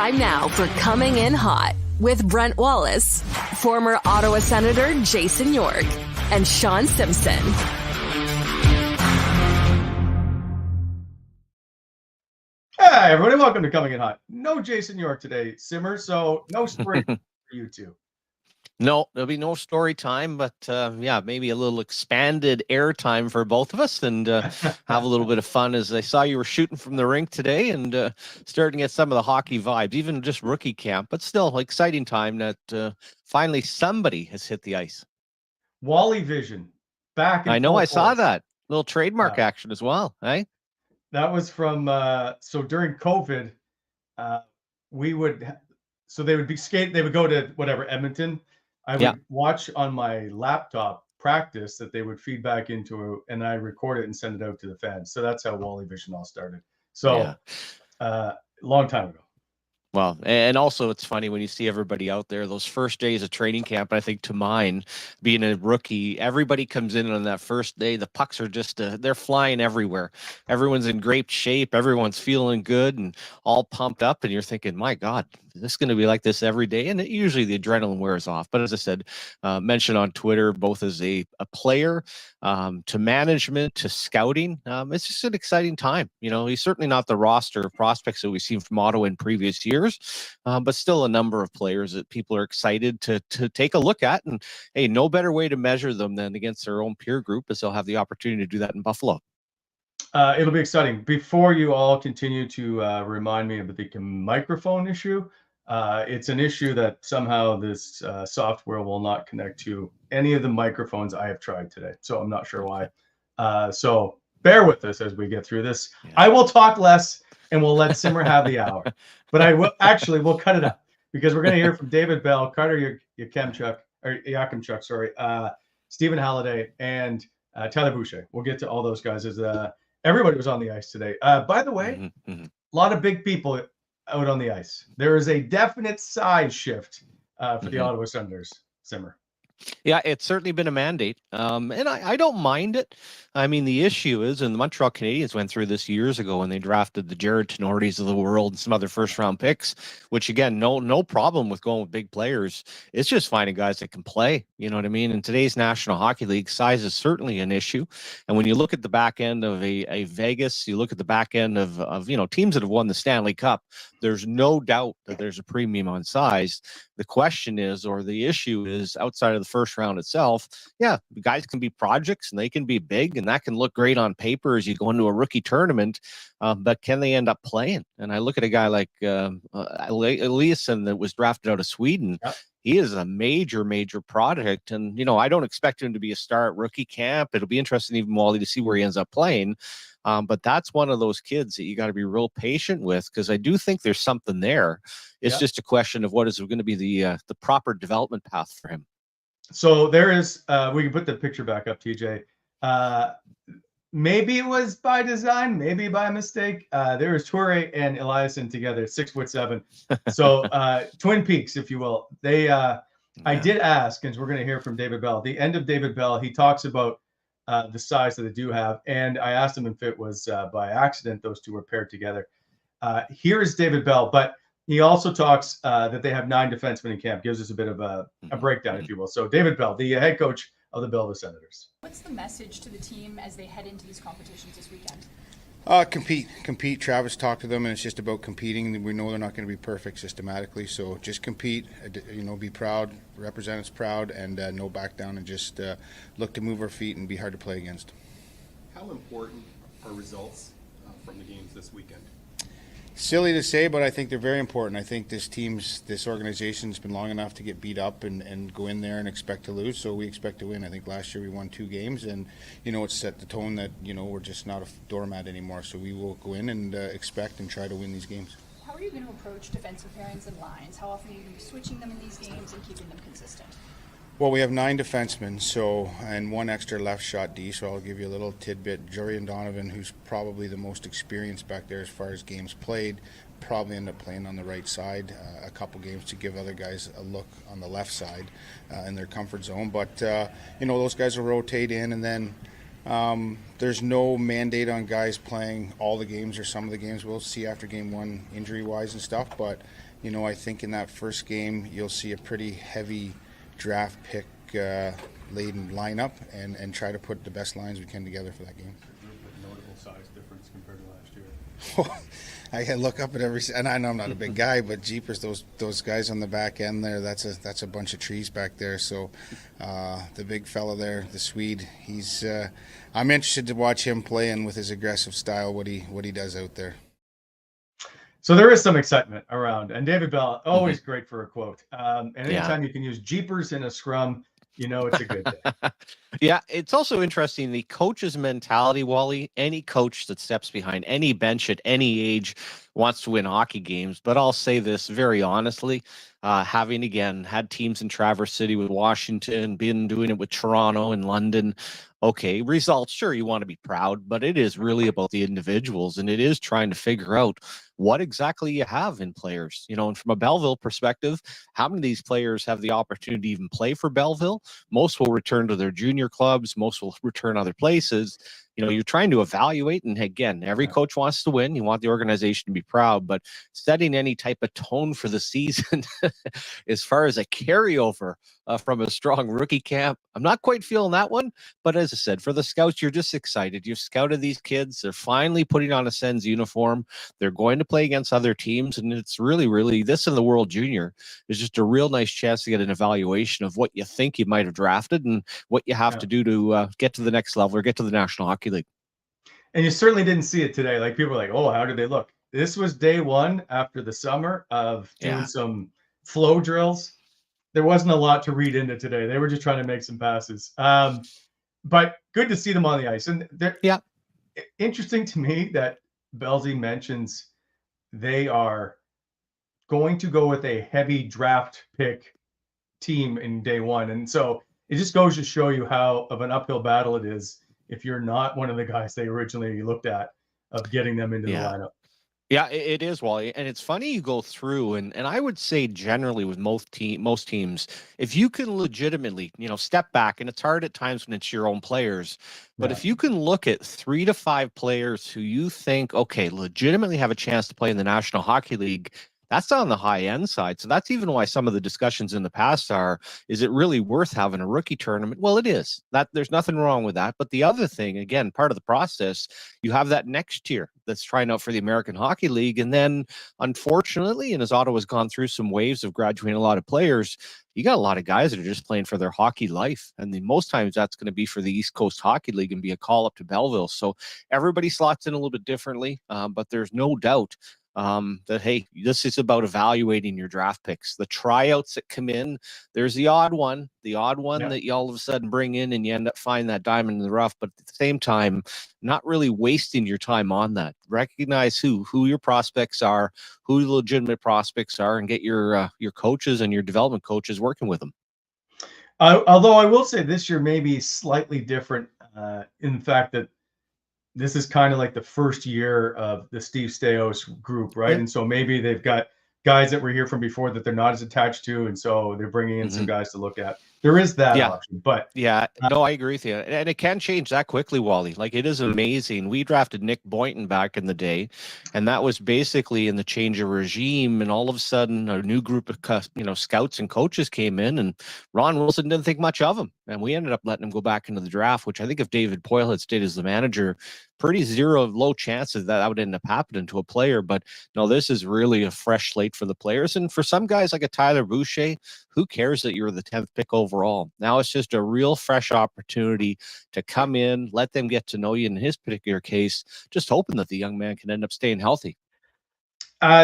Time now for Coming In Hot with Brent Wallace, former Ottawa Senator Jason York, and Sean Simpson. Hi, everybody. Welcome to Coming In Hot. No Jason York today, Simmer, so no story for you two. No, there'll be no story time, but yeah, maybe a little expanded air time for both of us and have a little bit of fun. As I saw you were shooting from the rink today and starting to get some of the hockey vibes, even just rookie camp, but still exciting time that finally somebody has hit the ice. Wally Vision, back in I know, full I saw force. that. Little trademark action as well, eh? That was from, so during COVID, they would be they would go to whatever, Edmonton. I would watch on my laptop practice that they would feed back into, and I record it and send it out to the fans. So that's how Wally Vision all started. So, long time ago. Well, and also it's funny when you see everybody out there, those first days of training camp. I think to mine, being a rookie, everybody comes in on that first day. The pucks are just, they're flying everywhere. Everyone's in great shape. Everyone's feeling good and all pumped up. And you're thinking, my God, is this going to be like this every day? And usually the adrenaline wears off. But as I said, mentioned on Twitter, both as a player, to management, to scouting, it's just an exciting time. You know, he's certainly not the roster of prospects that we've seen from Ottawa in previous years. But still a number of players that people are excited to take a look at. And hey, no better way to measure them than against their own peer group, as they'll have the opportunity to do that in Buffalo. It'll be exciting. Before you all continue to remind me of the microphone issue, it's an issue that somehow this software will not connect to any of the microphones I have tried today. So I'm not sure why. So bear with us as we get through this. Yeah. I will talk less and we'll let Simmer have the hour. But we'll cut it up because we're going to hear from David Bell, Carter Yakemchuk, Stephen Halliday, and Tyler Boucher. We'll get to all those guys as everybody was on the ice today. By the way, a lot of big people out on the ice. There is a definite size shift for the Ottawa Senators, Simmer. Yeah, it's certainly been a mandate, and I don't mind it. I mean, the issue is, and the Montreal Canadiens went through this years ago when they drafted the Jared Tenordis of the world and some other first-round picks, which, again, no problem with going with big players. It's just finding guys that can play, you know what I mean? In today's National Hockey League, size is certainly an issue. And when you look at the back end of a Vegas, you look at the back end of teams that have won the Stanley Cup, there's no doubt that there's a premium on size. The question is, or the issue is, outside of the first round itself, guys can be projects and they can be big and that can look great on paper as you go into a rookie tournament, but can they end up playing? And I look at a guy like Eliasson that was drafted out of Sweden. Yep. He is a major product, and I don't expect him to be a star at rookie camp. It'll be interesting, even Wally, to see where he ends up playing. But that's one of those kids that you got to be real patient with, because I do think there's something there. It's just a question of what is going to be the proper development path for him. So there is, we can put the picture back up, TJ. Maybe it was by design, maybe by mistake. There is Toure and Eliasson together, 6'7". So Twin Peaks, if you will. They, I did ask, and we're going to hear from David Bell. The end of David Bell, he talks about the size that they do have, and I asked him if it was by accident those two were paired together. Here is David Bell, but he also talks that they have 9 defensemen in camp. Gives us a bit of a breakdown, if you will. So David Bell, the head coach of the Belleville Senators. What's the message to the team as they head into these competitions this weekend? Compete. Travis talked to them, and it's just about competing. We know they're not going to be perfect systematically, so just compete. Be proud, represent us proud, and no back down, and just look to move our feet and be hard to play against. How important are results from the games this weekend? Silly to say, but I think they're very important. I think this organization's been long enough to get beat up and go in there and expect to lose, so we expect to win. I think last year we won 2 games, and it's set the tone that we're just not a doormat anymore, so we will go in and expect and try to win these games. How are you going to approach defensive pairings and lines? How often are you going to be switching them in these games and keeping them consistent? Well, we have 9 defensemen, and 1 extra left shot D, so I'll give you a little tidbit. Jurian Donovan, who's probably the most experienced back there as far as games played, probably end up playing on the right side a couple games to give other guys a look on the left side in their comfort zone. But, those guys will rotate in, and then there's no mandate on guys playing all the games or some of the games. We'll see after game 1 injury-wise and stuff, but I think in that first game you'll see a pretty heavy draft pick laden lineup and try to put the best lines we can together for that game. Notable size difference compared to last year. I look up at and I know I'm not a big guy, but jeepers, those guys on the back end there, that's a bunch of trees back there. So the big fella there, the Swede, he's I'm interested to watch him playing with his aggressive style, what he does out there. So there is some excitement around, and David Bell, always great for a quote. And anytime you can use jeepers in a scrum, it's a good day. Yeah, it's also interesting, the coach's mentality, Wally. Any coach that steps behind any bench at any age wants to win hockey games. But I'll say this very honestly, having, again, had teams in Traverse City with Washington, been doing it with Toronto and London. Okay, results, sure, you want to be proud, but it is really about the individuals, and it is trying to figure out what exactly you have in players. And from a Belleville perspective, how many of these players have the opportunity to even play for Belleville? Most will return to their junior clubs. Most will return other places. You're trying to evaluate, and again, every coach wants to win. You want the organization to be proud, but setting any type of tone for the season as far as a carryover from a strong rookie camp, I'm not quite feeling that one. But as I said, for the scouts, you're just excited. You've scouted these kids. They're finally putting on a Sens uniform. They're going to play against other teams, and it's really, really, this in the World Junior is just a real nice chance to get an evaluation of what you think you might have drafted and what you have to do to get to the next level or get to the National Hockey League. And you certainly didn't see it today. Like, people were like, oh, how did they look? This was day one after the summer of doing some flow drills. There wasn't a lot to read into today. They were just trying to make some passes. But good to see them on the ice. And interesting to me that Belzy mentions they are going to go with a heavy draft pick team in day one. And so it just goes to show you how of an uphill battle it is if you're not one of the guys they originally looked at of getting them into the lineup. Yeah, it is, Wally. And it's funny you go through, and I would say generally with most teams, if you can legitimately, step back, and it's hard at times when it's your own players, but if you can look at 3 to 5 players who you think, okay, legitimately have a chance to play in the National Hockey League, that's on the high end side. So that's even why some of the discussions in the past is it really worth having a rookie tournament? Well, it is. That there's nothing wrong with that. But the other thing, again, part of the process, you have that next tier that's trying out for the American Hockey League. And then unfortunately, and as Ottawa's gone through some waves of graduating a lot of players, you got a lot of guys that are just playing for their hockey life. And then most times that's going to be for the East Coast Hockey League and be a call up to Belleville. So everybody slots in a little bit differently. But there's no doubt that, hey, this is about evaluating your draft picks. The tryouts that come in, there's the odd one that you all of a sudden bring in and you end up finding that diamond in the rough. But at the same time, not really wasting your time on that. Recognize who your prospects are, who the legitimate prospects are, and get your coaches and your development coaches working with them. Although I will say this year may be slightly different in the fact that this is kind of like the first year of the Steve Staios group, right? Yeah. And so maybe they've got guys that were here from before that they're not as attached to, and so they're bringing in some guys to look at. There is that option, but no, I agree with you, and it can change that quickly, Wally. Like, it is amazing. We drafted Nick Boynton back in the day, and that was basically in the change of regime, and all of a sudden a new group of scouts and coaches came in, and Ron Wilson didn't think much of him, and we ended up letting him go back into the draft, which I think if David Poyle had stayed as the manager, pretty low chances that would end up happening to a player. But no, this is really a fresh slate for the players, and for some guys like a Tyler Boucher, who cares that you're the 10th pick overall? Now it's just a real fresh opportunity to come in, let them get to know you. In his particular case, just hoping that the young man can end up staying healthy.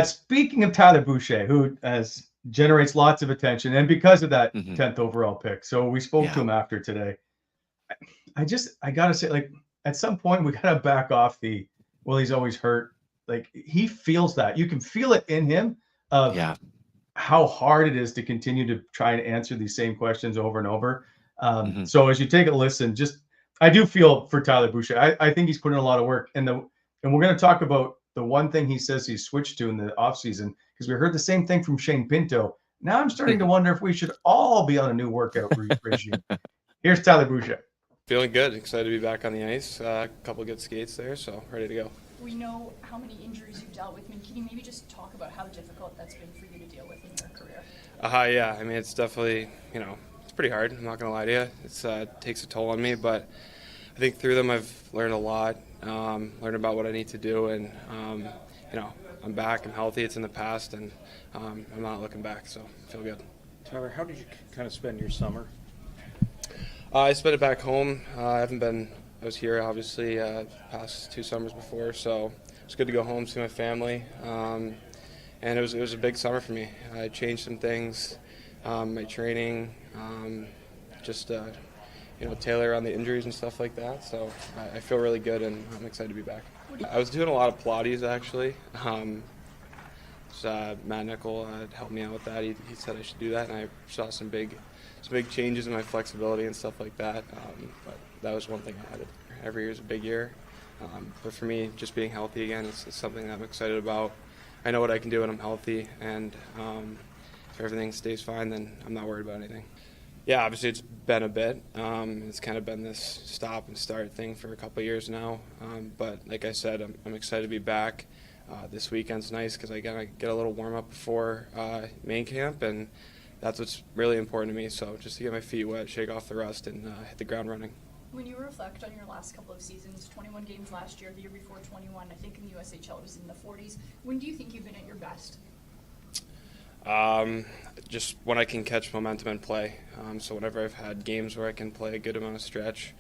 Speaking of Tyler Boucher, who generates lots of attention, and because of that 10th overall pick, so we spoke to him after today. I gotta say, like, at some point we gotta back off he's always hurt. Like, he feels that. You can feel it in him of how hard it is to continue to try and answer these same questions over and over. So as you take a listen, I do feel for Tyler Boucher. I think he's put in a lot of work, and we're going to talk about the one thing he says he's switched to in the offseason, because we heard the same thing from Shane Pinto. Now I'm starting to wonder if we should all be on a new workout regime. Here's Tyler Boucher. Feeling good. Excited to be back on the ice. A couple good skates there, so ready to go. We know how many injuries you've dealt with. I mean, can you maybe just talk about how difficult that's been for you to deal with in your career? Yeah. I mean, it's definitely, it's pretty hard. I'm not going to lie to you. It takes a toll on me, but I think through them I've learned a lot, learned about what I need to do, and, I'm back, I'm healthy, it's in the past, and I'm not looking back, so I feel good. Tyler, how did you kind of spend your summer? I spent it back home. I was here obviously past 2 summers before, so it's good to go home, see my family, and it was a big summer for me. I changed some things, my training, tailor on the injuries and stuff like that, so I feel really good and I'm excited to be back. I was doing a lot of Pilates actually. Matt Nickel helped me out with that. He said I should do that, and I saw some big changes in my flexibility and stuff like that. But that was one thing I added. Every year is a big year, but for me, just being healthy again is something that I'm excited about. I know what I can do when I'm healthy, and if everything stays fine, then I'm not worried about anything. Yeah, obviously it's been a bit. It's kind of been this stop and start thing for a couple of years now. But like I said, I'm excited to be back. This weekend's nice because I gotta get a little warm up before main camp, and that's what's really important to me. So just to get my feet wet, shake off the rust, and hit the ground running. When you reflect on your last couple of seasons, 21 games last year, the year before 21, I think in the USHL it was in the 40s. When do you think you've been at your best? Just when I can catch momentum and play. So whenever I've had games where I can play a good amount of stretch,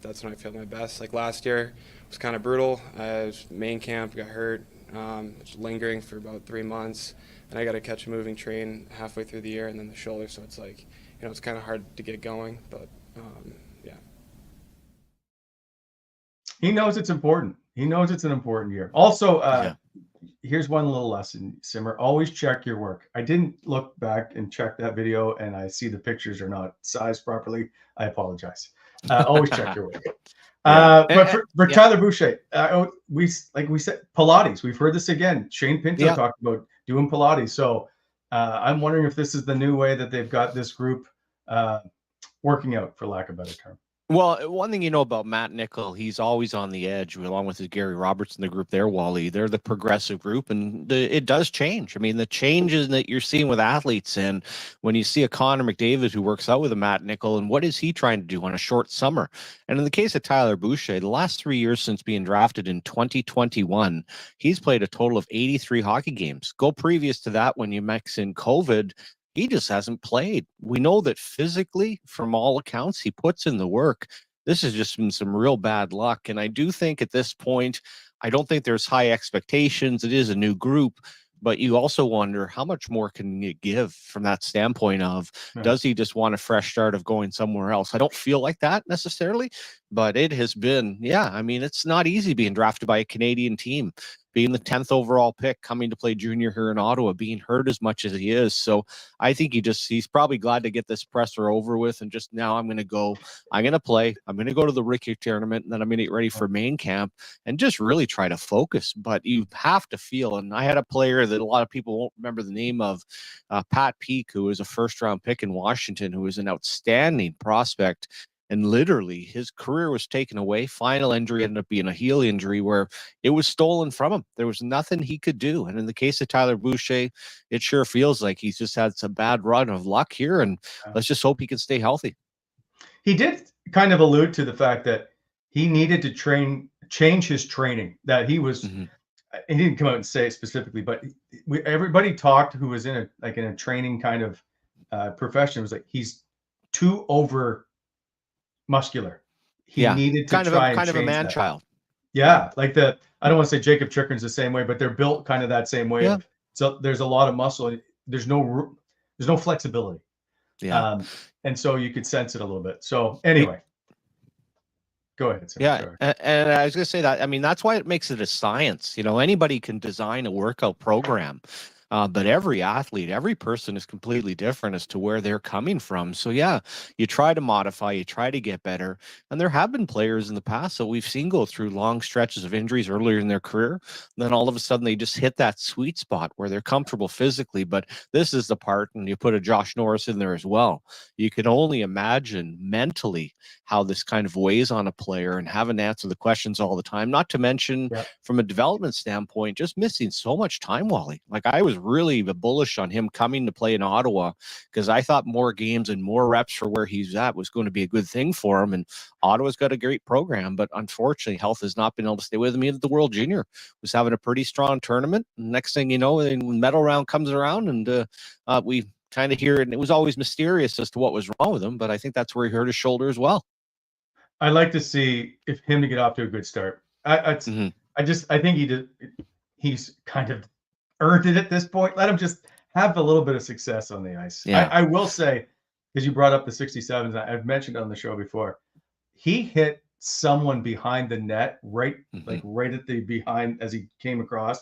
that's when I feel my best. Like last year, it was kind of brutal. I was main camp, got hurt, was lingering for about 3 months, and I got to catch a moving train halfway through the year, and then the shoulder. So it's like, it's kind of hard to get going, but yeah. He knows it's important. He knows it's an important year. Also, here's one little lesson, Simmer. Always check your work. I didn't look back and check that video, and I see the pictures are not sized properly. I apologize. Always check your work. But for Tyler Boucher, we said Pilates. We've heard this again. Shane Pinto talked about doing Pilates. So I'm wondering if this is the new way that they've got this group working out, for lack of a better term. Well, one thing you know about Matt Nickel, he's always on the edge, along with his Gary Roberts and the group there, Wally. They're the progressive group, and it does change. I mean, the changes that you're seeing with athletes, and when you see a Connor McDavid who works out with a Matt Nickel, and what is he trying to do on a short summer? And in the case of Tyler Boucher, the last 3 years since being drafted in 2021, he's played a total of 83 hockey games. Go previous to that, when you mix in COVID, he just hasn't played. We know that physically, from all accounts, he puts in the work. This has just been some real bad luck. And I do think at this point, I don't think there's high expectations. It is a new group, but you also wonder how much more can you give from that standpoint of, does he just want a fresh start of going somewhere else? I don't feel like that necessarily, but it has been, I mean, it's not easy being drafted by a Canadian team, being the 10th overall pick, coming to play junior here in Ottawa, being hurt as much as he is. So I think he's probably glad to get this presser over with, and just now I'm going to play, I'm going to go to the rookie tournament, and then I'm going to get ready for main camp and just really try to focus. But you have to feel, and I had a player that a lot of people won't remember the name of, Pat Peake, who was a first-round pick in Washington, who was an outstanding prospect. And literally his career was taken away. Final injury ended up being a heel injury where it was stolen from him. There was nothing he could do. And in the case of Tyler Boucher, it sure feels like he's just had some bad run of luck here. And let's just hope he can stay healthy. He did kind of allude to the fact that he needed to change his training, that he was, he didn't come out and say it specifically, but everybody talked who was in a training kind of profession. It was like, he's too over muscular. He needed to try and change a man that. child. Yeah, like I don't want to say Yakemchuk is the same way, but they're built kind of that same way. Yeah. So there's a lot of muscle. There's no flexibility. Yeah. And so you could sense it a little bit. So anyway, go ahead. Sir. Yeah, Sorry. and I was going to say that. I mean, that's why it makes it a science. Anybody can design a workout program. But every athlete, every person is completely different as to where they're coming from. So yeah, you try to modify, you try to get better. And there have been players in the past that we've seen go through long stretches of injuries earlier in their career. Then all of a sudden they just hit that sweet spot where they're comfortable physically. But this is the part, and you put a Josh Norris in there as well. You can only imagine mentally how this kind of weighs on a player and having to answer the questions all the time. Not to mention from a development standpoint, just missing so much time, Wally. Like I was really bullish on him coming to play in Ottawa because I thought more games and more reps for where he's at was going to be a good thing for him. And Ottawa's got a great program, but unfortunately, health has not been able to stay with him. Even the World Junior was having a pretty strong tournament. Next thing you know, the medal round comes around, and we kind of hear it. And it was always mysterious as to what was wrong with him, but I think that's where he hurt his shoulder as well. I'd like to see if him to get off to a good start. I think he's kind of earned it at this point. Let him just have a little bit of success on the ice. Yeah. I will say, because you brought up the 67s, I've mentioned on the show before, he hit someone behind the net, right at the behind as he came across.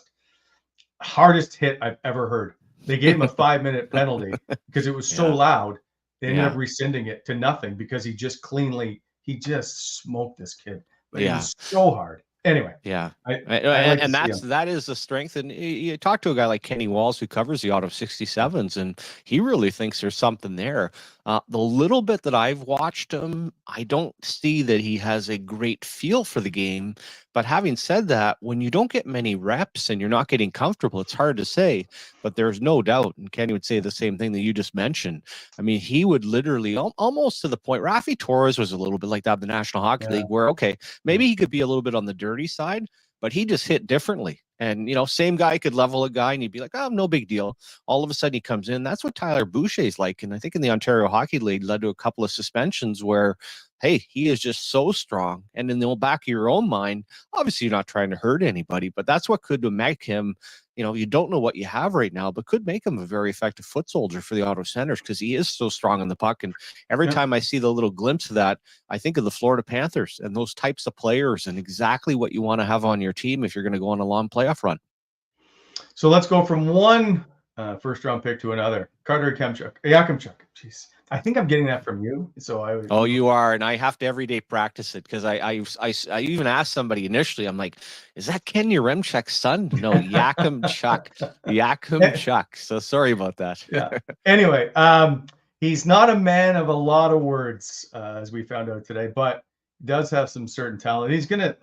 Hardest hit I've ever heard. They gave him a 5-minute penalty because it was so loud. They ended up rescinding it to nothing because he just smoked this kid. But it was so hard. Anyway, that is the strength. And you talk to a guy like Kenny Walls who covers the Ottawa 67s, and he really thinks there's something there. The little bit that I've watched him, I don't see that he has a great feel for the game. But having said that, when you don't get many reps and you're not getting comfortable, it's hard to say. But there's no doubt, and Kenny would say the same thing that you just mentioned. I mean, he would literally almost to the point. Rafi Torres was a little bit like that in the National Hockey League, where maybe he could be a little bit on the dirty side, but he just hit differently. And, same guy could level a guy and he'd be like, oh, no big deal. All of a sudden he comes in. That's what Tyler Boucher is like. And I think in the Ontario Hockey League led to a couple of suspensions where, hey, he is just so strong. And in the back of your own mind, obviously you're not trying to hurt anybody, but that's what could make him, you don't know what you have right now, but could make him a very effective foot soldier for the Ottawa Senators because he is so strong on the puck. And every time I see the little glimpse of that, I think of the Florida Panthers and those types of players and exactly what you want to have on your team if you're going to go on a long playoff run. So let's go from one first-round pick to another. Carter Yakemchuk. Jeez. I think I'm getting that from you. So you are, and I have to every day practice it because I even asked somebody initially. I'm like, is that Ken Yaremchuk's son? No, Yakemchuk. So sorry about that. Yeah. Anyway, he's not a man of a lot of words, as we found out today, but does have some certain talent. He's gonna.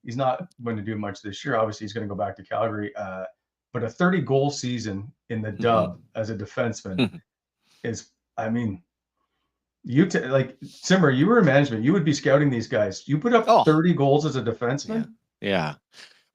He's not going to do much this year. Obviously, he's going to go back to Calgary. But a 30-goal season in the dub as a defenseman is. Simmer, you were in management. You would be scouting these guys. You put up 30 goals as a defenseman? Yeah.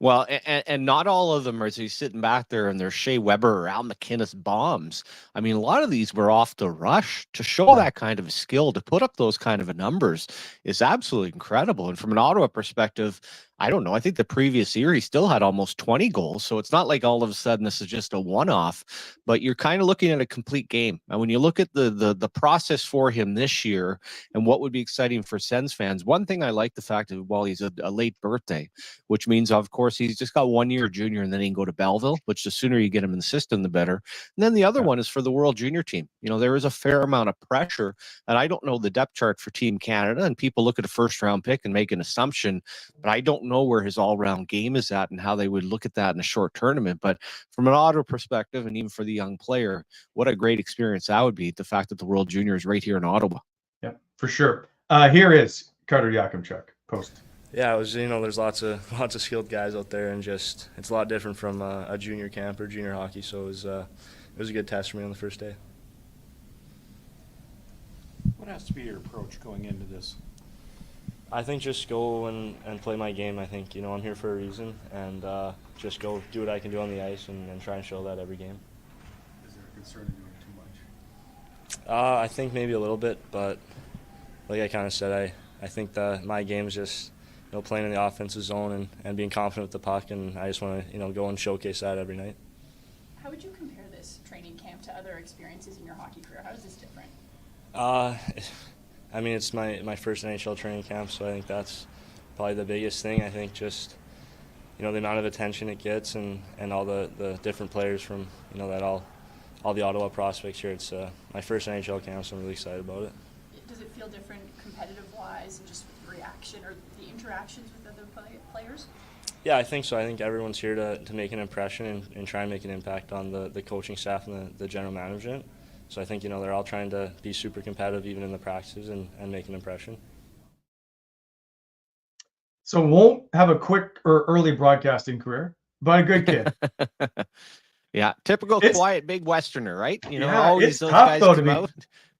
Well, and not all of them are he's sitting back there and they're Shea Weber or Al McInnes bombs. I mean, a lot of these were off the rush. To show that kind of skill, to put up those kind of numbers is absolutely incredible. And from an Ottawa perspective, I don't know. I think the previous year he still had almost 20 goals. So it's not like all of a sudden this is just a one-off, but you're kind of looking at a complete game. And when you look at the process for him this year and what would be exciting for Sens fans, one thing I like the fact that he's a late birthday, which means, of course, he's just got 1 year junior and then he can go to Belleville, which the sooner you get him in the system, the better. And then the other one is for the World Junior team. There is a fair amount of pressure, and I don't know the depth chart for Team Canada, and people look at a first-round pick and make an assumption, but I don't know where his all-round game is at and how they would look at that in a short tournament. But from an Ottawa perspective, and even for the young player, what a great experience that would be, the fact that the World Junior is right here in Ottawa. Yeah, for sure. Here is Carter Yakemchuk post. Yeah, it was, there's lots of skilled guys out there, and just it's a lot different from a junior camp or junior hockey, so it was a good test for me on the first day. What has to be your approach going into this? I think just go and play my game. I think, I'm here for a reason, and just go do what I can do on the ice and try and show that every game. Is there a concern of doing too much? I think maybe a little bit, but like I kind of said, I think that my game is just playing in the offensive zone and being confident with the puck, and I just want to go and showcase that every night. How would you compare this training camp to other experiences in your hockey career? How is this different? It's my first NHL training camp, so I think that's probably the biggest thing. I think just you know, the amount of attention it gets and all the different players from, you know, that all the Ottawa prospects here. It's my first NHL camp, so I'm really excited about it. Does it feel different competitive-wise and just with reaction or the interactions with other players? Yeah, I think so. I think everyone's here to make an impression and try and make an impact on the coaching staff and the general management. So I think, you know, they're all trying to be super competitive even in the practices and make an impression. So won't have a quick or early broadcasting career, but a good kid. Yeah, typical quiet big Westerner, right? You know, always it's those tough guys though come out.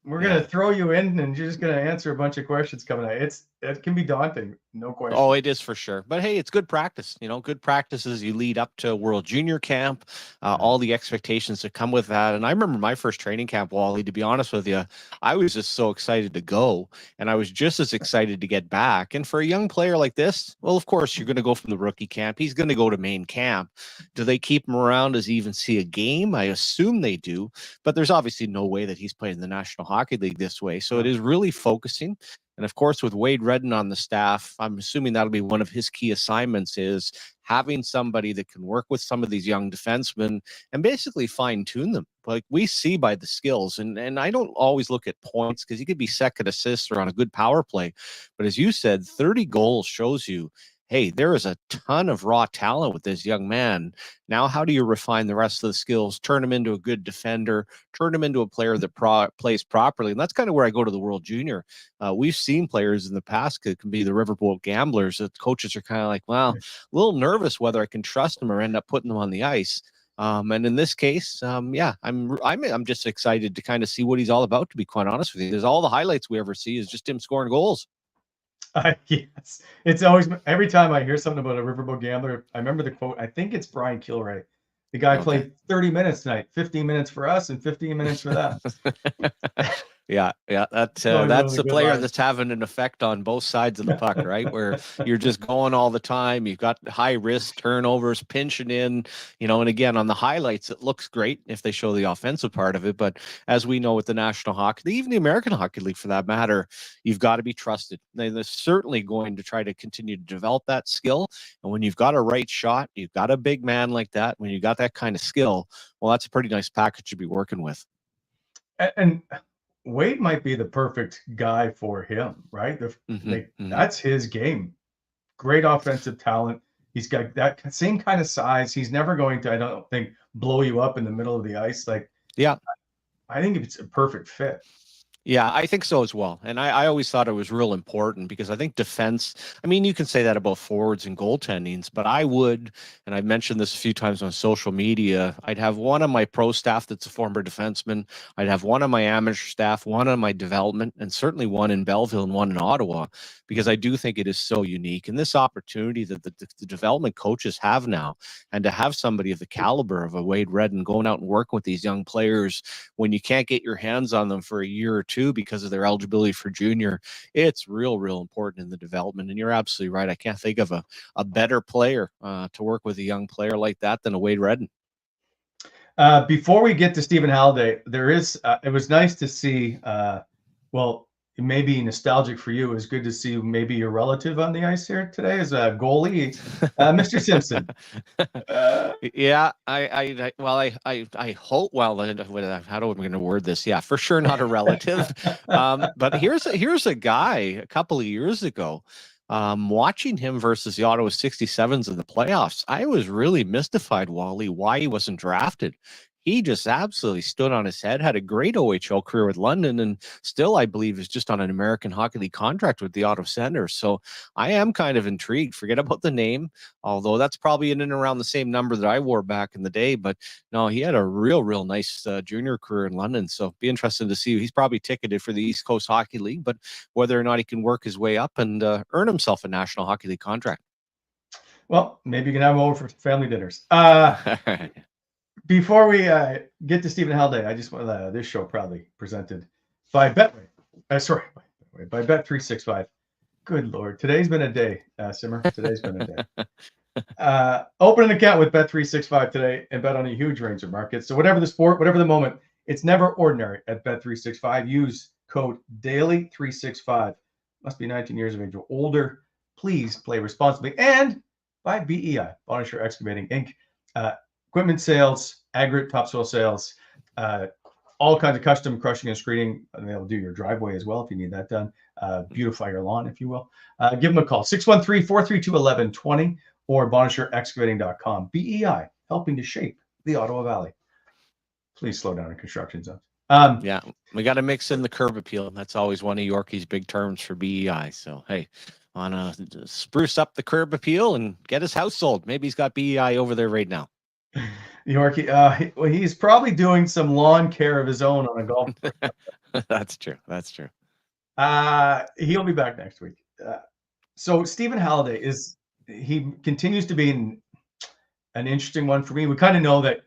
We're gonna throw you in, and you're just gonna answer a bunch of questions coming out. It can be daunting, no question. Oh, it is for sure. But hey, it's good practice. You know, good practice as you lead up to World Junior Camp, all the expectations that come with that. And I remember my first training camp, Wally, to be honest with you, I was just so excited to go. And I was just as excited to get back. And for a young player like this, well, of course, you're going to go from the rookie camp. He's going to go to main camp. Do they keep him around? Does he even see a game? I assume they do. But there's obviously no way that he's playing the National Hockey League this way. So it is really focusing. And of course, with Wade Redden on the staff, I'm assuming that'll be one of his key assignments is having somebody that can work with some of these young defensemen and basically fine tune them. Like we see by the skills, and I don't always look at points because you could be second assist or on a good power play. But as you said, 30 goals shows you, hey, there is a ton of raw talent with this young man. Now, how do you refine the rest of the skills, turn him into a good defender, turn him into a player that plays properly? And that's kind of where I go to the World Junior. We've seen players in the past that can be the Riverboat gamblers that coaches are kind of like, well, a little nervous whether I can trust them or end up putting them on the ice. And in this case, I'm just excited to kind of see what he's all about, to be quite honest with you. There's all the highlights we ever see is just him scoring goals. Yes, it's always every time I hear something about a Riverboat gambler, I remember the quote. I think it's Brian Kilray. The guy played 30 minutes tonight, 15 minutes for us and 15 minutes for them. Yeah, that's the player that's having an effect on both sides of the puck, right? Where you're just going all the time. You've got high risk turnovers, pinching in, you know, and again, on the highlights, it looks great if they show the offensive part of it. But as we know with the National Hockey League, even the American Hockey League for that matter, you've got to be trusted. They're certainly going to try to continue to develop that skill. And when you've got a right shot, you've got a big man like that, when you got that kind of skill, well, that's a pretty nice package to be working with. And Wade might be the perfect guy for him, right? That's his game. Great offensive talent. He's got that same kind of size. He's never going to, I don't think, blow you up in the middle of the ice. Like, yeah, I think it's a perfect fit. Yeah, I think so as well. And I always thought it was real important because I think defense, I mean, you can say that about forwards and goaltendings, but I would, and I've mentioned this a few times on social media, I'd have one on my pro staff that's a former defenseman. I'd have one on my amateur staff, one on my development, and certainly one in Belleville and one in Ottawa, because I do think it is so unique. And this opportunity that the development coaches have now, and to have somebody of the caliber of a Wade Redden going out and working with these young players when you can't get your hands on them for a year or two because of their eligibility for junior, it's real important in the development. And you're absolutely right. I can't think of a better player to work with a young player like that than a Wade Redden. Before we get to Stephen Halliday, there is it was nice to see well, it may be nostalgic for you. It was good to see maybe your relative on the ice here today as a goalie, Mr. Simpson. Yeah, I hope. Well, how do I going to word this? Yeah, for sure, not a relative. But here's a guy a couple of years ago. Watching him versus the Ottawa 67s in the playoffs, I was really mystified, Wally, why he wasn't drafted. He just absolutely stood on his head, had a great OHL career with London, and still, I believe, is just on an American Hockey League contract with the Ottawa Senators. So I am kind of intrigued. Forget about the name, although that's probably in and around the same number that I wore back in the day. But no, he had a real nice junior career in London. So be interested to see. He's probably ticketed for the East Coast Hockey League, but whether or not he can work his way up and earn himself a National Hockey League contract. Well, maybe you can have him over for family dinners. Before we get to Stephen Halliday, I just want this show proudly presented by Betway. By Bet365. Good Lord, today's been a day, Simmer. Today's been a day. Open an account with Bet365 today and bet on a huge range of markets. So whatever the sport, whatever the moment, it's never ordinary at Bet365. Use code DAILY365. Must be 19 years of age or older. Please play responsibly. And by BEI, Boucher Excavating Inc. Equipment sales, aggregate topsoil sales, all kinds of custom crushing and screening, and they'll do your driveway as well if you need that done. Beautify your lawn, if you will. Give them a call, 613-432-1120 or BoucherExcavating.com. BEI, helping to shape the Ottawa Valley. Please slow down in construction zones. Yeah, we got to mix in the curb appeal. That's always one of Yorkie's big terms for BEI. So, hey, want to spruce up the curb appeal and get his house sold. Maybe he's got BEI over there right now. Yorkie, well, he's probably doing some lawn care of his own on a golf course. That's true. That's true. He'll be back next week. So Stephen Halliday he continues to be an interesting one for me. We kind of know that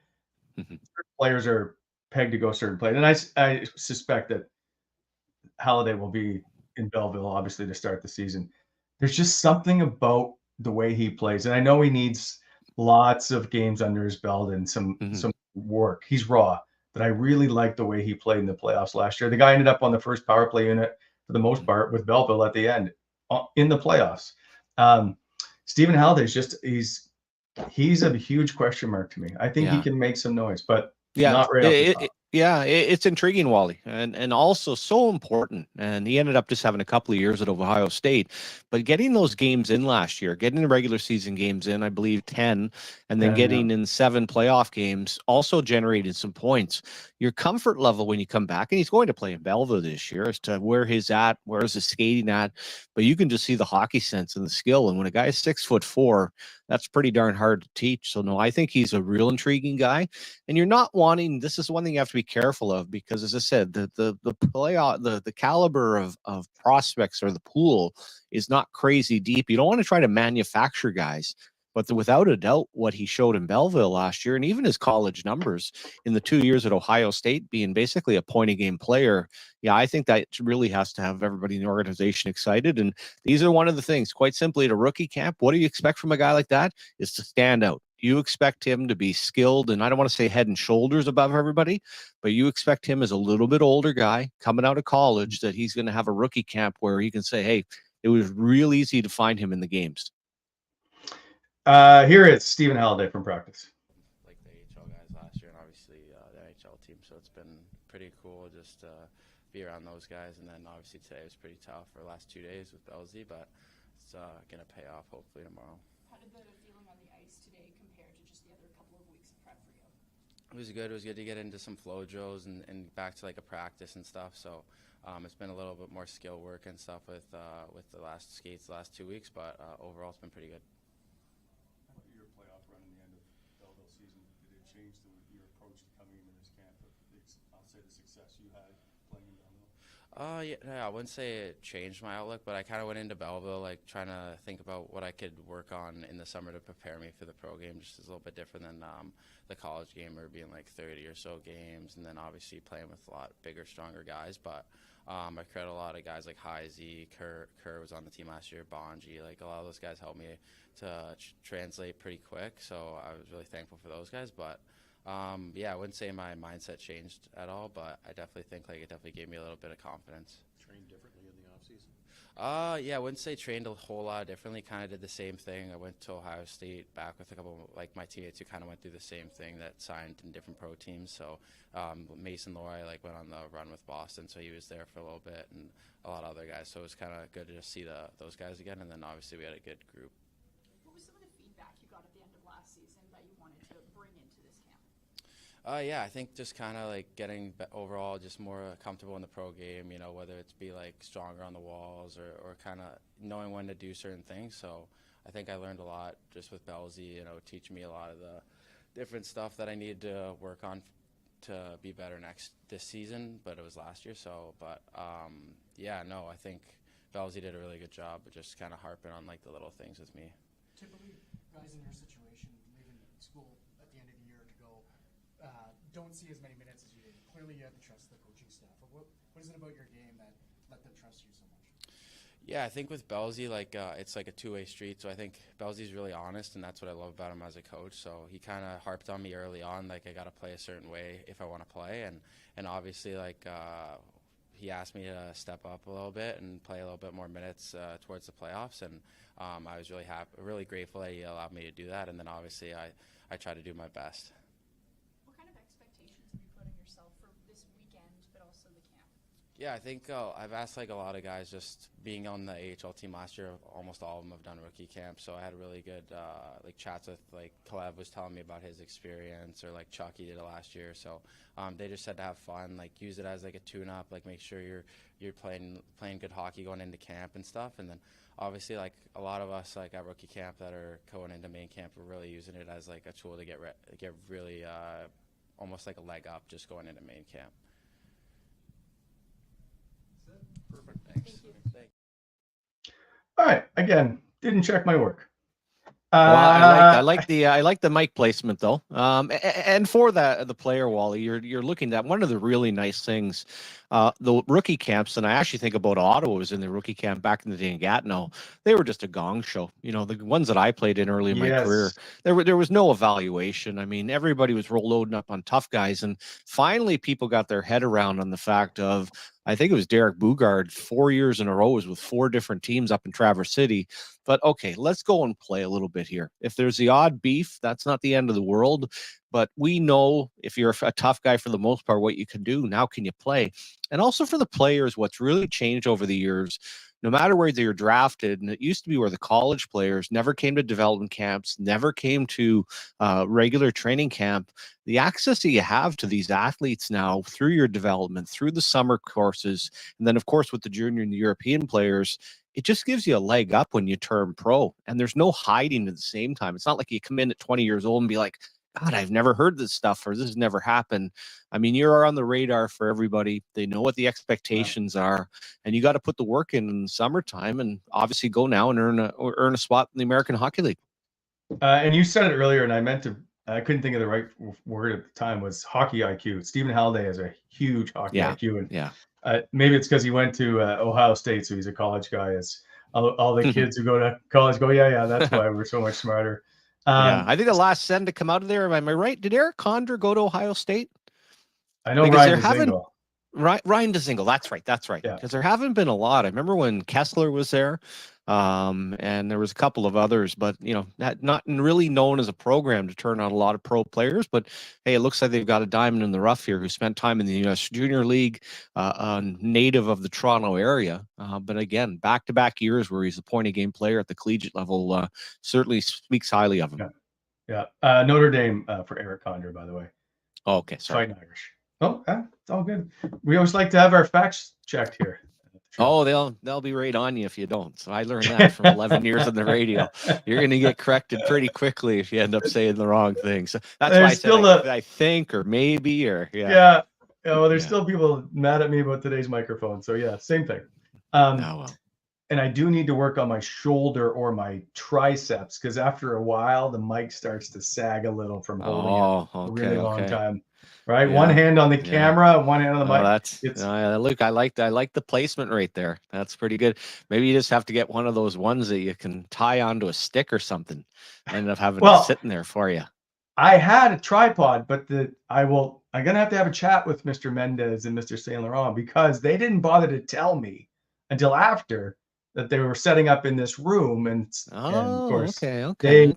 players are pegged to go certain places, and I suspect that Halliday will be in Belleville, obviously, to start the season. There's just something about the way he plays, and I know he needs lots of games under his belt and some work. He's raw, but I really like the way he played in the playoffs last year. The guy ended up on the first power play unit for the most part with Belleville at the end in the playoffs. Stephen Halliday he's a huge question mark to me. I think he can make some noise, but not right off the top. It's intriguing, Wally, and also so important. And he ended up just having a couple of years at Ohio State, but getting those games in last year, getting the regular season games in, I believe 10, and then getting in 7 playoff games, also generated some points. Your comfort level when you come back, and he's going to play in Belleville this year, as to where's his skating at, but you can just see the hockey sense and the skill. And when a guy is 6'4", that's pretty darn hard to teach. So no, I think he's a real intriguing guy. And you're not wanting, this is one thing you have to be careful of, because as I said, the caliber of prospects, or the pool, is not crazy deep. You don't want to try to manufacture guys, but without a doubt, what he showed in Belleville last year, and even his college numbers in the 2 years at Ohio State, being basically a point-a-game player, I think that really has to have everybody in the organization excited. And these are one of the things, quite simply, at a rookie camp, what do you expect from a guy like that? Is to stand out. You expect him to be skilled, and I don't want to say head and shoulders above everybody, but you expect him as a little bit older guy coming out of college, that he's going to have a rookie camp where he can say, hey, it was real easy to find him in the games. Here is Stephen Halliday from practice. Like the AHL guys last year, and obviously the NHL team, so it's been pretty cool just to be around those guys. And then obviously today was pretty tough for the last 2 days with LZ, but it's going to pay off hopefully tomorrow. How did the feeling on the ice today compare to just the other couple of weeks of prep for you? It was good. It was good to get into some flow drills and back to like a practice and stuff. So it's been a little bit more skill work and stuff with the last skates the last 2 weeks, but overall it's been pretty good. Your playoff run in the end of Belleville season, did it change your approach to coming into this camp? I'll say the success you had playing in Belleville. Yeah, I wouldn't say it changed my outlook, but I kind of went into Belleville like trying to think about what I could work on in the summer to prepare me for the pro game. Just a little bit different than the college game, or being like 30 or so games, and then obviously playing with a lot bigger, stronger guys. But I credit a lot of guys like Heisey, Kerr was on the team last year, Bonji, like a lot of those guys helped me to translate pretty quick. So I was really thankful for those guys. But I wouldn't say my mindset changed at all, but I definitely think like it definitely gave me a little bit of confidence. Trained differently in the off season? I wouldn't say trained a whole lot differently. Kind of did the same thing. I went to Ohio State back with a couple like my teammates who kind of went through the same thing, that signed in different pro teams. So Mason Loy went on the run with Boston, so he was there for a little bit, and a lot of other guys. So it was kind of good to just see those guys again. And then obviously we had a good group. What was some of the feedback you got at the end of last season that you wanted to bring into this camp? I think just kind of like getting overall just more comfortable in the pro game, whether it's be like stronger on the walls or kind of knowing when to do certain things. So I think I learned a lot just with Belzy, teaching me a lot of the different stuff that I needed to work on to be better this season, but it was last year. So, but I think Belzy did a really good job of just kind of harping on like the little things with me. Typically, guys in your situation, leaving school at the end of the year to go, don't see as many minutes as you did. Clearly, you have to trust the coaching staff. What is it about your game that let them trust you so much? Yeah, I think with Belzy, it's like a two-way street. So I think Belzy's really honest, and that's what I love about him as a coach. So he kind of harped on me early on, like I got to play a certain way if I want to play, and obviously he asked me to step up a little bit and play a little bit more minutes towards the playoffs, and I was really grateful that he allowed me to do that. And then obviously I tried to do my best. What kind of expectations have you put on yourself for this weekend, but also the camp? Yeah, I think I've asked like a lot of guys, just being on the AHL team last year, almost all of them have done rookie camp. So I had really good like chats with, like, Kalev was telling me about his experience, or like Chucky did it last year. So they just said to have fun, like use it as like a tune-up, like make sure you're playing good hockey going into camp and stuff. And then obviously, like a lot of us like at rookie camp that are going into main camp, we're really using it as like a tool to get really almost like a leg up just going into main camp. Perfect. Thanks. Thanks. All right. Again, didn't check my work. Well, I like the mic placement though. And for the player, Wally, you're looking at one of the really nice things. The rookie camps, and I actually think about Ottawa was in the rookie camp back in the day in Gatineau. They were just a gong show. You know, the ones that I played in early in my career, there was no evaluation. I mean, everybody was loading up on tough guys, and finally people got their head around on the fact of, I think it was Derek Bugard 4 years in a row was with 4 different teams up in Traverse City. But okay, let's go and play a little bit here. If there's the odd beef, that's not the end of the world. But we know if you're a tough guy for the most part, what you can do. Now can you play? And also for the players, what's really changed over the years, no matter where you're drafted, and it used to be where the college players never came to development camps, never came to regular training camp, the access that you have to these athletes now through your development, through the summer courses, and then of course with the junior and the European players, it just gives you a leg up when you turn pro. And there's no hiding at the same time. It's not like you come in at 20 years old and be like, God, I've never heard this stuff, or this has never happened. I mean, you're on the radar for everybody. They know what the expectations are, and you got to put the work in the summertime, and obviously go now and earn a spot in the American Hockey League. And you said it earlier, and I couldn't think of the right word at the time, was hockey IQ. Stephen Halliday has a huge hockey IQ, and maybe it's because he went to Ohio State, so he's a college guy. As all the kids who go to college go, yeah, that's why we're so much smarter. I think the last send to come out of there, am I right? Did Eric Condor go to Ohio State? I know Ryan Dzingel. Ryan Dzingel, that's right. Because there haven't been a lot. I remember when Kessler was there, and there was a couple of others, but not really known as a program to turn out a lot of pro players. But hey, it looks like they've got a diamond in the rough here who spent time in the U.S. Junior League, a native of the Toronto area. But again, back-to-back years where he's a point-a-game player at the collegiate level certainly speaks highly of him. Yeah. Notre Dame for Eric Condor, by the way. Oh, okay, sorry. Fighting Irish. Oh, it's all good. We always like to have our facts checked here. Oh, they'll be right on you if you don't. So I learned that from 11 years on the radio. You're going to get corrected pretty quickly if you end up saying the wrong thing. So that's why I said I think, or maybe, or yeah. Well, there's still people mad at me about today's microphone. So yeah, same thing. And I do need to work on my shoulder or my triceps, because after a while the mic starts to sag a little from holding it a really long time. Right, one hand on the camera, one hand on the mic. Look, I like the placement right there. That's pretty good. Maybe you just have to get one of those ones that you can tie onto a stick or something. End up having it sitting there for you. I had a tripod, but I'm gonna have to have a chat with Mr. Mendez and Mr. Saint Laurent, because they didn't bother to tell me until after that they were setting up in this room, and of course TSN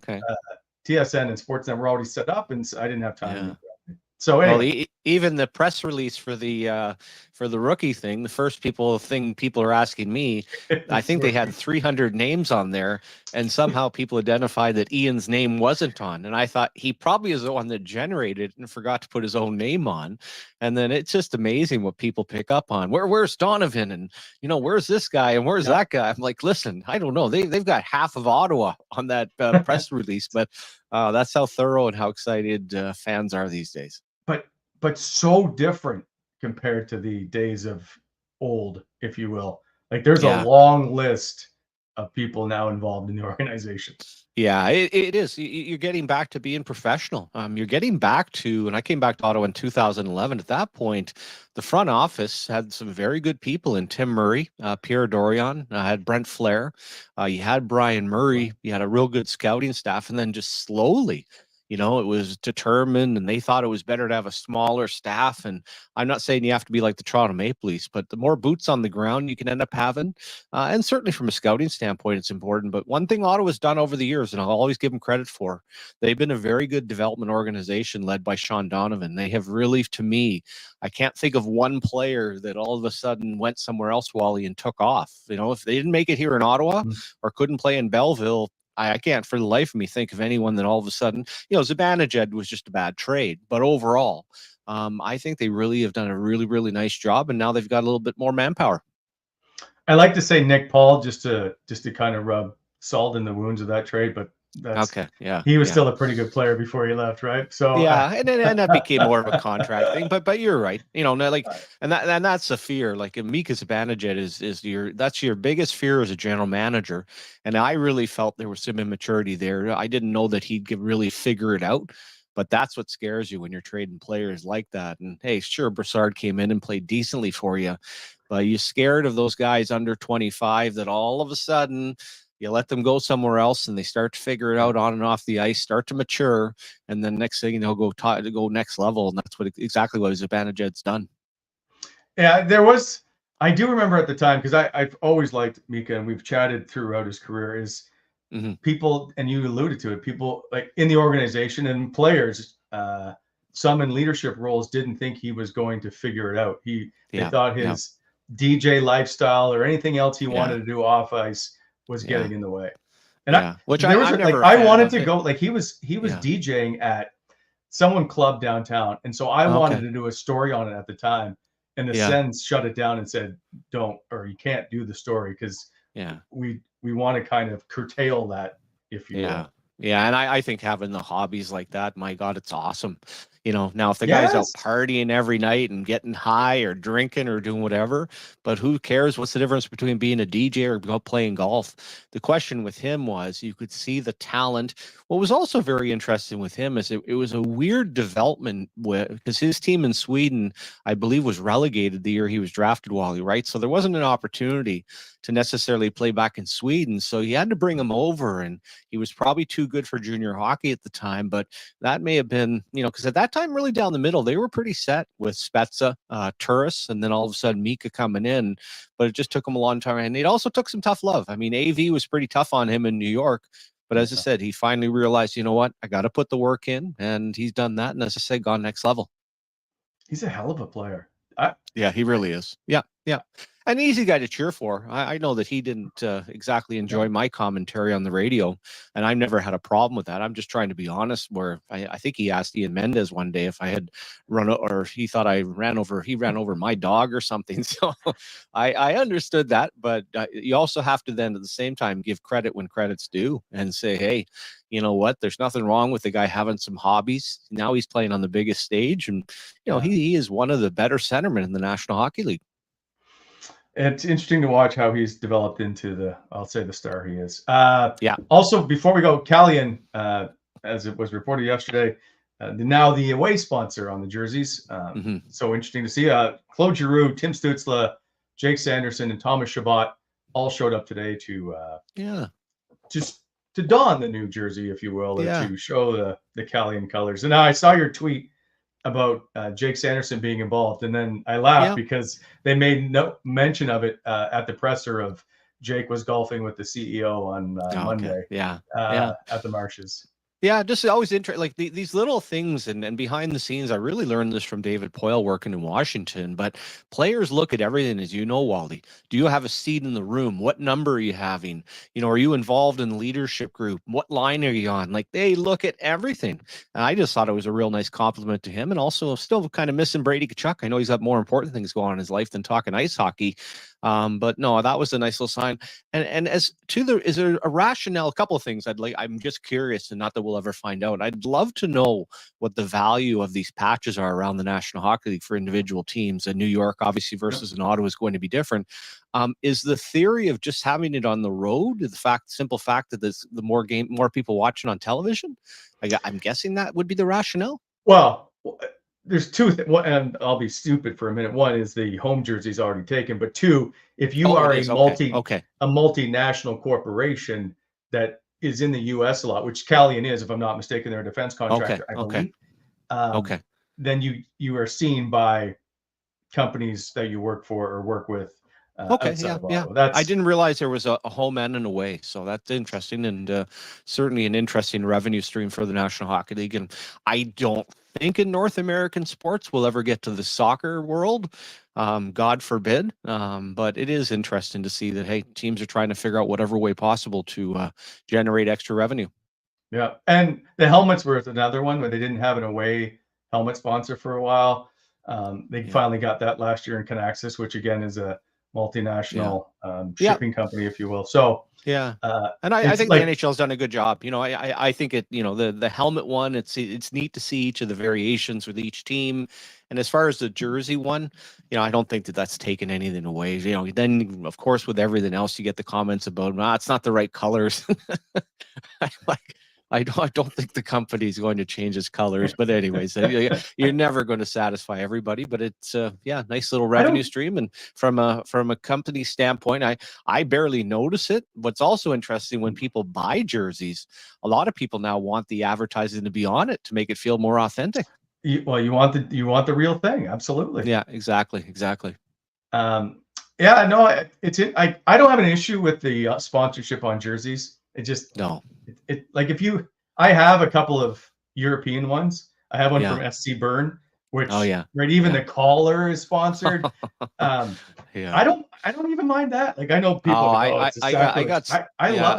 and Sportsnet were already set up, and so I didn't have time. So anyway. Even the press release for the rookie thing, the first thing people are asking me, I think they had 300 names on there, and somehow people identified that Ian's name wasn't on. And I thought he probably is the one that generated and forgot to put his own name on. And then it's just amazing what people pick up on. Where's Donovan? And where's this guy? And where's that guy? I'm like, listen, I don't know. They've got half of Ottawa on that press release, but that's how thorough and how excited fans are these days. But so different compared to the days of old, if you will. Like there's a long list of people now involved in the organization. Yeah, it is. You're getting back to being professional. You're getting back to, and I came back to Ottawa in 2011. At that point, the front office had some very good people in Tim Murray, Pierre Dorion, had Brent Flair. You had Brian Murray. You had a real good scouting staff. And then just slowly, You know, it was determined, and they thought it was better to have a smaller staff. And I'm not saying you have to be like the Toronto Maple Leafs, but the more boots on the ground you can end up having, and certainly from a scouting standpoint, it's important. But one thing Ottawa's done over the years, and I'll always give them credit for, they've been a very good development organization led by Sean Donovan. They have really, to me, I can't think of one player that all of a sudden went somewhere else, Wally, and took off. You know, if they didn't make it here in Ottawa or couldn't play in Belleville, I can't for the life of me think of anyone that all of a sudden, you know, Zibanejad was just a bad trade. But overall, I think they really have done a really, really nice job, and now they've got a little bit more manpower. I like to say Nick Paul just to kind of rub salt in the wounds of that trade, but that's Okay, yeah, he was yeah. still a pretty good player before he left, right? So Yeah, and that became more of a contract thing. But you're right. You know, like, and that's a fear. Like Mika Zibanejad is your biggest fear as a general manager. And I really felt there was some immaturity there. I didn't know that he'd really figure it out. But that's what scares you when you're trading players like that. And hey, sure, Brassard came in and played decently for you, but you're scared of those guys under 25 that all of a sudden you let them go somewhere else and they start to figure it out on and off the ice, start to mature, and then next thing you know, go next level. And that's exactly what Zibanejad's done. Yeah, I do remember at the time, because I've always liked Mika, and we've chatted throughout his career, is people, and you alluded to it, people like in the organization and players, some in leadership roles didn't think he was going to figure it out. They thought his DJ lifestyle or anything else he wanted to do off ice was getting in the way. And I wanted to go, like he was DJing at someone club downtown. And so I wanted to do a story on it at the time. And the Sens shut it down and said, don't, or you can't do the story because we want to kind of curtail that, if you will. Yeah, and I think having the hobbies like that, my God, it's awesome. You know, now if the guy's out partying every night and getting high or drinking or doing whatever, but who cares? What's the difference between being a DJ or playing golf? The question with him was you could see the talent. What was also very interesting with him is it was a weird development because his team in Sweden, I believe, was relegated the year he was drafted, Wally, right? So there wasn't an opportunity to necessarily play back in Sweden. So he had to bring him over, and he was probably too good for junior hockey at the time, but that may have been, you know, because at that time, really down the middle, they were pretty set with Spezza, Turris, and then all of a sudden Mika coming in, but it just took him a long time. And it also took some tough love. I mean, AV was pretty tough on him in New York, but as I said, he finally realized, you know what, I got to put the work in, and he's done that. And as I said, gone next level. He's a hell of a player. Yeah, he really is. Yeah. An easy guy to cheer for. I know that he didn't exactly enjoy my commentary on the radio, and I've never had a problem with that. I'm just trying to be honest. Where I think he asked Ian Mendez one day if I had or he thought he ran over my dog or something. So I understood that, but you also have to then at the same time give credit when credit's due and say, hey, you know what? There's nothing wrong with the guy having some hobbies. Now he's playing on the biggest stage, and you know he is one of the better centermen in the National Hockey League. It's interesting to watch how he's developed into I'll say the star he is. Also, before we go, Callian, as it was reported yesterday, now the away sponsor on the jerseys. So interesting to see. Claude Giroux, Tim Stützle, Jake Sanderson, and Thomas Chabot all showed up today to just to don the new jersey, if you will, or to show the Callian colors. And now I saw your tweet about Jake Sanderson being involved, and then I laughed because they made no mention of it at the presser of Jake was golfing with the CEO on Monday at the Marshes. Yeah, just always interesting, like these little things and behind the scenes. I really learned this from David Poyle working in Washington, but players look at everything, as you know, Wally. Do you have a seat in the room? What number are you having? You know, are you involved in the leadership group? What line are you on? Like they look at everything. And I just thought it was a real nice compliment to him, and also still kind of missing Brady Tkachuk. I know he's got more important things going on in his life than talking ice hockey. But no, that was a nice little sign. And as to is there a rationale? A couple of things I'm just curious, and not that we'll ever find out. I'd love to know what the value of these patches are around the National Hockey League for individual teams. And New York, obviously, versus in Ottawa is going to be different. Is the theory of just having it on the road, the simple fact that there's more people watching on television? I'm guessing that would be the rationale. Well, there's two things, and I'll be stupid for a minute. One is the home jersey's already taken, but two, if you are a multinational corporation that is in the U.S. a lot, which Callian is, if I'm not mistaken, they're a defense contractor, I believe. Okay. Then you are seen by companies that you work for or work with Okay, outside of yeah. Ottawa. I didn't realize there was a home and an away, so that's interesting, and certainly an interesting revenue stream for the National Hockey League. And I don't think in North American sports we'll ever get to the soccer world, God forbid. But it is interesting to see that, hey, teams are trying to figure out whatever way possible to generate extra revenue. Yeah, and the helmets were another one where they didn't have an away helmet sponsor for a while. They finally got that last year in Canaxis, which again is a multinational shipping company, if you will. So and I think like, the NHL's done a good job. You know, I think it. You know, the helmet one. It's neat to see each of the variations with each team. And as far as the jersey one, you know, I don't think that's taken anything away. You know, then of course with everything else, you get the comments about, it's not the right colors. I don't think the company's going to change its colors, but anyways, you're never going to satisfy everybody. But it's nice little revenue stream, and from a company standpoint, I barely notice it. What's also interesting, when people buy jerseys, a lot of people now want the advertising to be on it to make it feel more authentic. You want the real thing, absolutely. Yeah, exactly. I don't have an issue with the sponsorship on jerseys. It just It like I have a couple of European ones. I have one from SC Bern, which the collar is sponsored. I don't even mind that. Like, I know people. I love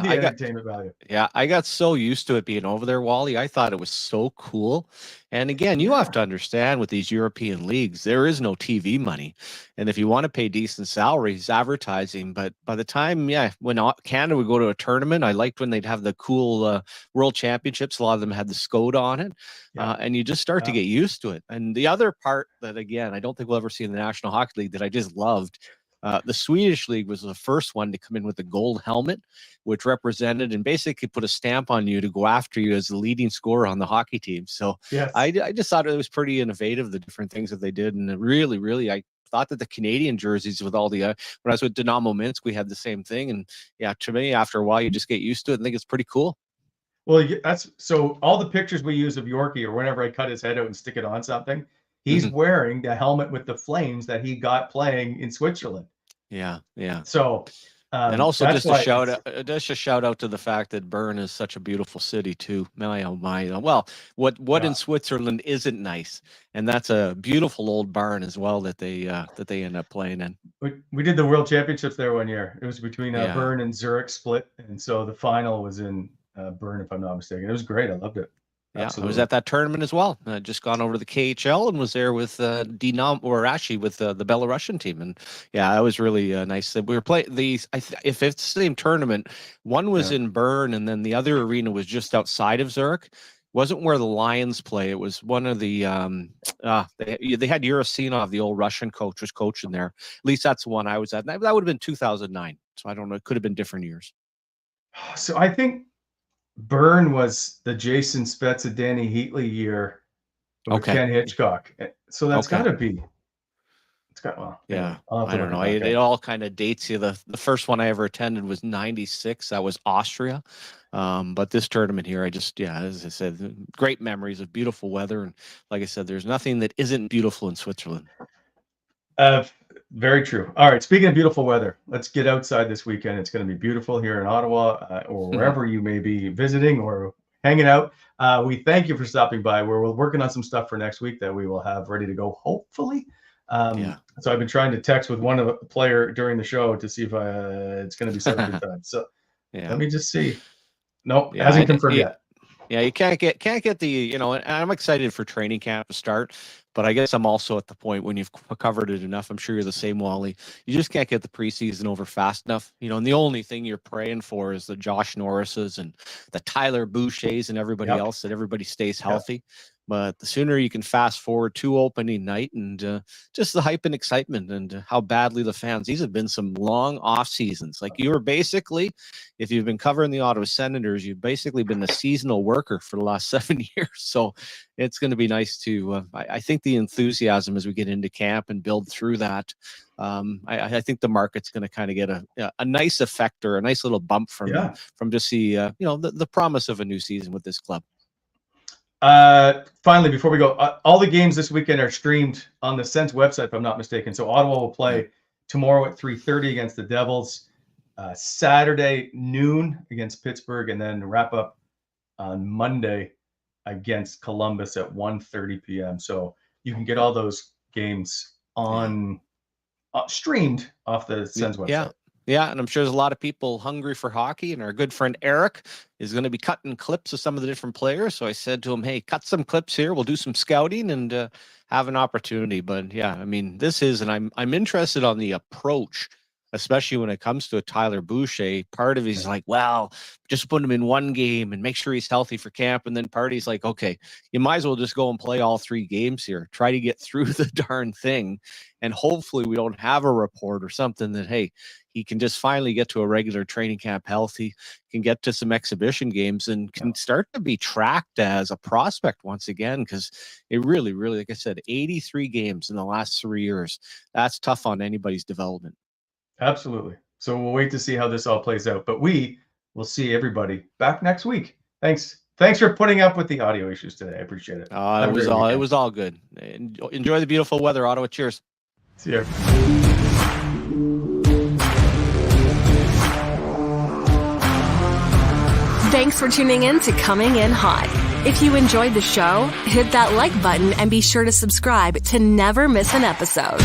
the entertainment value. Yeah, I got so used to it being over there, Wally. I thought it was so cool. And again, you have to understand, with these European leagues, there is no TV money. And if you want to pay decent salaries, advertising. But by the time, when Canada would go to a tournament, I liked when they'd have the cool World Championships. A lot of them had the Skoda on it. And you just start to get used to it. And the other part that, again, I don't think we'll ever see in the National Hockey League that I just loved, the Swedish league was the first one to come in with a gold helmet, which represented and basically put a stamp on you to go after you as the leading scorer on the hockey team. So I just thought it was pretty innovative, the different things that they did. And really, I thought that the Canadian jerseys with all the, when I was with Dynamo Minsk, we had the same thing. And to me, after a while, you just get used to it and think it's pretty cool. Well, so all the pictures we use of Yorkie, or whenever I cut his head out and stick it on something, he's wearing the helmet with the flames that he got playing in Switzerland. Yeah. So, and also just a shout out to the fact that Bern is such a beautiful city too. Well, what in Switzerland isn't nice, and that's a beautiful old barn as well that they end up playing in. We did the World Championships there one year. It was between Bern and Zurich split, and so the final was in Bern, if I'm not mistaken. It was great. I loved it. Yeah, I was at that tournament as well. Just gone over to the KHL and was there with Dinamo, or actually with the Belarusian team. And it was really nice. We were playing these. If it's the same tournament, one was in Bern, and then the other arena was just outside of Zurich. Wasn't where the Lions play. It was one of the they had Urasinov, the old Russian coach, was coaching there. At least that's the one I was at. That would have been 2009. So I don't know. It could have been different years. So I think Bern was the Jason Spezza, Danny Heatley year with Ken Hitchcock. So that's got to be. It's got I don't know. It all kind of dates you. The first one I ever attended was '96. That was Austria. But this tournament here, as I said, great memories of beautiful weather, and like I said, there's nothing that isn't beautiful in Switzerland. Very true. All right. Speaking of beautiful weather, let's get outside this weekend. It's going to be beautiful here in Ottawa, or wherever you may be visiting or hanging out. We thank you for stopping by. We're working on some stuff for next week that we will have ready to go, hopefully. So I've been trying to text with one of the player during the show to see if it's going to be 17 times. So let me just see. Nope, hasn't confirmed yet. Yeah, you can't get the, and I'm excited for training camp to start, but I guess I'm also at the point when you've covered it enough. I'm sure you're the same, Wally. You just can't get the preseason over fast enough, and the only thing you're praying for is the Josh Norrises and the Tyler Bouchers and everybody else, that everybody stays healthy. But the sooner you can fast forward to opening night, and just the hype and excitement, and how badly the fans, these have been some long off seasons. Like, you were basically, if you've been covering the Ottawa Senators, you've basically been a seasonal worker for the last 7 years. So it's going to be nice to, I think the enthusiasm as we get into camp and build through that, I think the market's going to kind of get a nice effect or a nice little bump from just the promise of a new season with this club. Finally, before we go, all the games this weekend are streamed on the Sens website, if I'm not mistaken. So Ottawa will play tomorrow at 3:30 against the Devils, Saturday noon against Pittsburgh, and then wrap up on Monday against Columbus at 1:30 p.m. So you can get all those games on streamed off the Sens website. Yeah, and I'm sure there's a lot of people hungry for hockey, and our good friend Eric is going to be cutting clips of some of the different players. So I said to him, hey, cut some clips here. We'll do some scouting and have an opportunity. But yeah, I mean, this is, and I'm interested on the approach, especially when it comes to a Tyler Boucher. Part of he's like, well, just put him in one game and make sure he's healthy for camp. And then part he's like, okay, you might as well just go and play all 3 games here. Try to get through the darn thing. And hopefully we don't have a report or something that, hey, he can just finally get to a regular training camp healthy, can get to some exhibition games, and can start to be tracked as a prospect once again. Because it really, really, like I said, 83 games in the last 3 years. That's tough on anybody's development. Absolutely. So we'll wait to see how this all plays out. But we will see everybody back next week. Thanks for putting up with the audio issues today. I appreciate it. It was all good. Enjoy the beautiful weather, Ottawa. Cheers. See you. Thanks for tuning in to Coming In Hot. If you enjoyed the show, hit that like button and be sure to subscribe to never miss an episode.